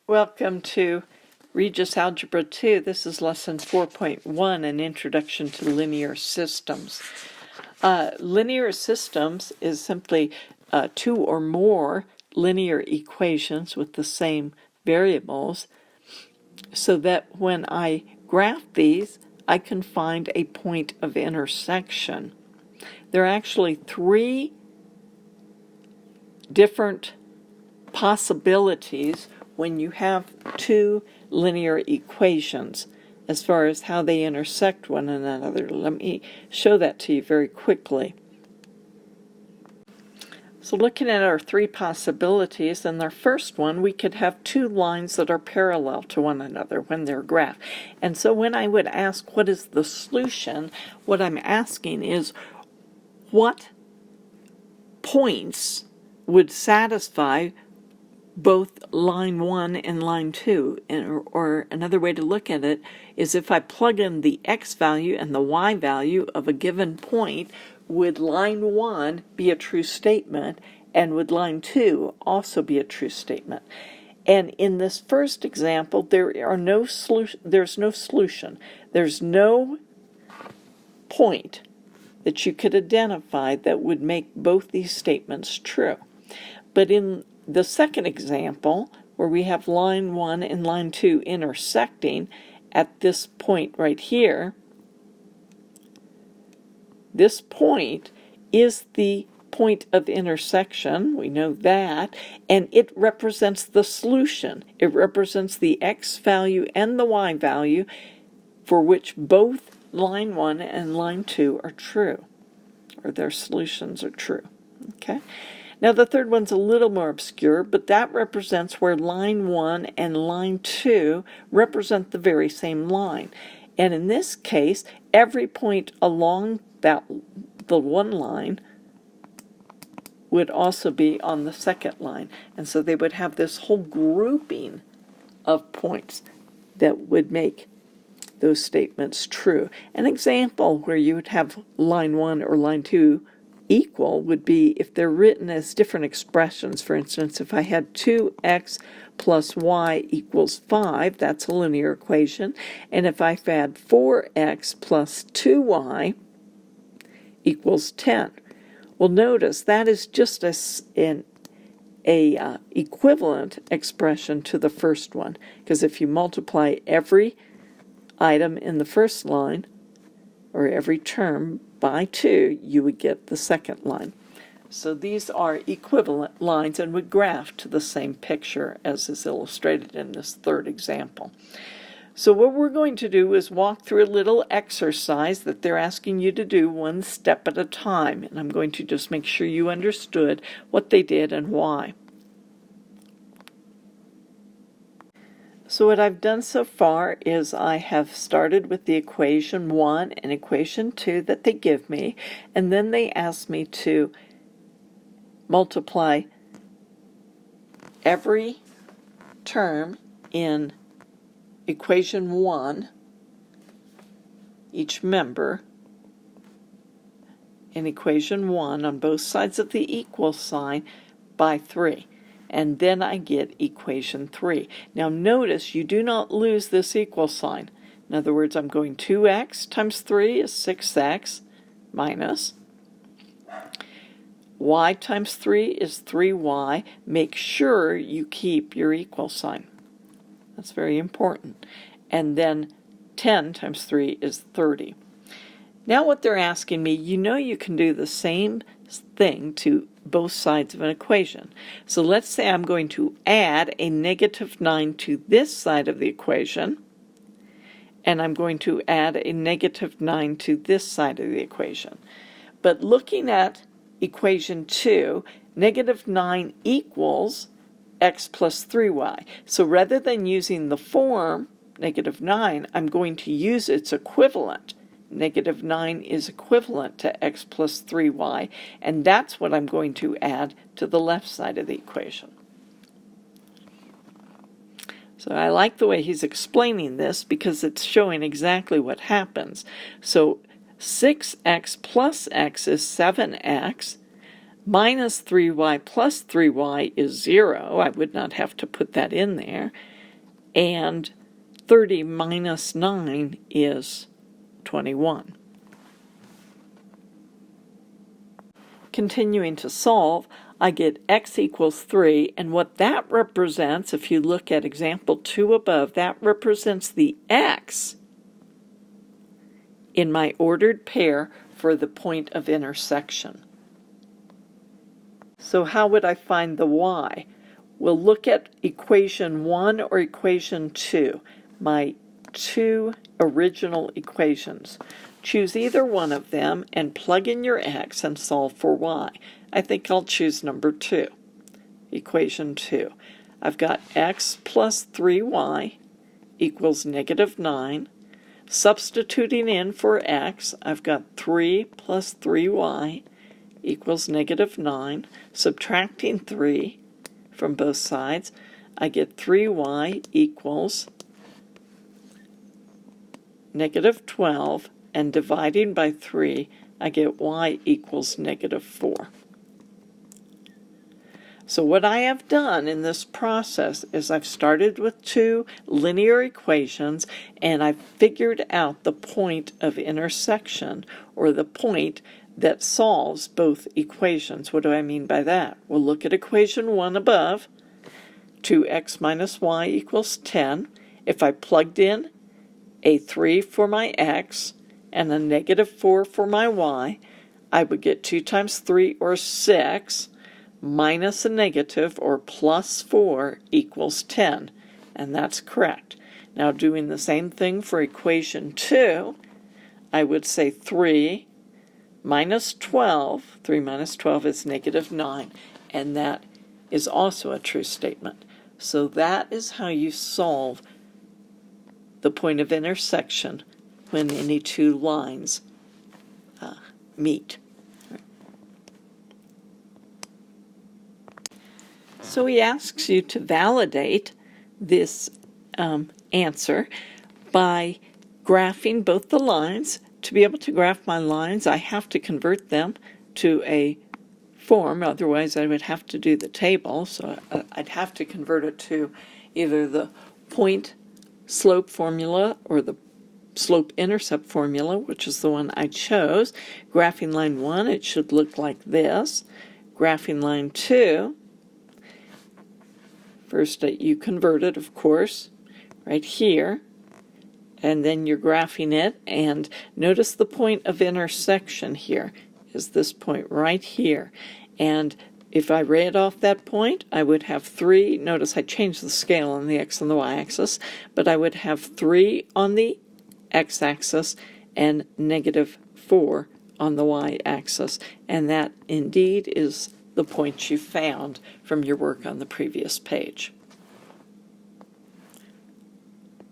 Welcome to Rges Algebra 2. This is lesson 4.1, an introduction to linear systems. Linear systems is simply two or more linear equations with the same variables, so that when I graph these, I can find a point of intersection. There are actually three different possibilities when you have two linear equations as far as how they intersect one another. Let me show that to you very quickly. So looking at our three possibilities, in our first one, we could have two lines that are parallel to one another when they're graphed. And so when I would ask what is the solution, what I'm asking is what points would satisfy both line 1 and line 2, or another way to look at it is if I plug in the x value and the y value of a given point, would line 1 be a true statement, and would line 2 also be a true statement? And in this first example, there's no solution. There's no point that you could identify that would make both these statements true. But in the second example, where we have line 1 and line 2 intersecting at this point right here, this point is the point of intersection, we know that, and it represents the solution. It represents the x value and the y value for which both line 1 and line 2 are true, or their solutions are true. Okay? Now the third one's a little more obscure, but that represents where line 1 and line 2 represent the very same line. And in this case, every point along the one line would also be on the second line. And so they would have this whole grouping of points that would make those statements true. An example where you would have line 1 or line 2 equal would be if they're written as different expressions. For instance, if I had 2x plus y equals 5, that's a linear equation. And if I had 4x plus 2y equals 10. Well, notice that is just an equivalent expression to the first one, because if you multiply every item in the first line, or every term, by 2, you would get the second line. So these are equivalent lines and would graph to the same picture as is illustrated in this third example. So what we're going to do is walk through a little exercise that they're asking you to do one step at a time, and I'm going to just make sure you understood what they did and why. So what I've done so far is I have started with the equation 1 and equation 2 that they give me, and then they ask me to multiply every term in equation 1, each member, in equation 1 on both sides of the equal sign by 3. And then I get equation 3. Now notice you do not lose this equal sign. In other words, I'm going 2x times 3 is 6x minus y times 3 is 3y. Make sure you keep your equal sign. That's very important. And then 10 times 3 is 30. Now what they're asking me, you can do the same thing to both sides of an equation. So let's say I'm going to add a negative 9 to this side of the equation, and I'm going to add a negative 9 to this side of the equation. But looking at equation 2, negative 9 equals x plus 3y. So rather than using the form negative 9, I'm going to use its equivalent. Negative 9 is equivalent to x plus 3y, and that's what I'm going to add to the left side of the equation. So I like the way he's explaining this because it's showing exactly what happens. So 6x plus x is 7x, minus 3y plus 3y is 0. I would not have to put that in there. and 30 minus 9 is 21. Continuing to solve, I get x equals 3, and what that represents, if you look at example 2 above, that represents the x in my ordered pair for the point of intersection. So how would I find the y? We'll look at equation 1 or equation 2, my two original equations. Choose either one of them and plug in your x and solve for y. I think I'll choose number 2, equation 2. I've got x plus 3y equals negative 9. Substituting in for x, I've got 3 plus 3y equals negative 9. Subtracting 3 from both sides, I get 3y equals negative 12, and dividing by 3, I get y equals negative 4. So what I have done in this process is I've started with two linear equations, and I've figured out the point of intersection, or the point that solves both equations. What do I mean by that? We'll look at equation 1 above. 2x minus y equals 10. If I plugged in a 3 for my x and a negative 4 for my y, I would get 2 times 3, or 6, minus a negative, or plus 4, equals 10. And that's correct. Now doing the same thing for equation 2, I would say 3 minus 12, 3 minus 12 is negative 9, and that is also a true statement. So that is how you solve the point of intersection when any two lines meet. So he asks you to validate this answer by graphing both the lines. To be able to graph my lines, I have to convert them to a form, otherwise I would have to do the table. So I'd have to convert it to either the point slope formula or the slope-intercept formula, which is the one I chose. Graphing line 1, it should look like this. Graphing line 2, first you convert it, of course, right here, and then you're graphing it, and notice the point of intersection here is this point right here. And if I read off that point, I would have 3, notice I changed the scale on the x and the y-axis, but I would have 3 on the x-axis and negative 4 on the y-axis, and that indeed is the point you found from your work on the previous page.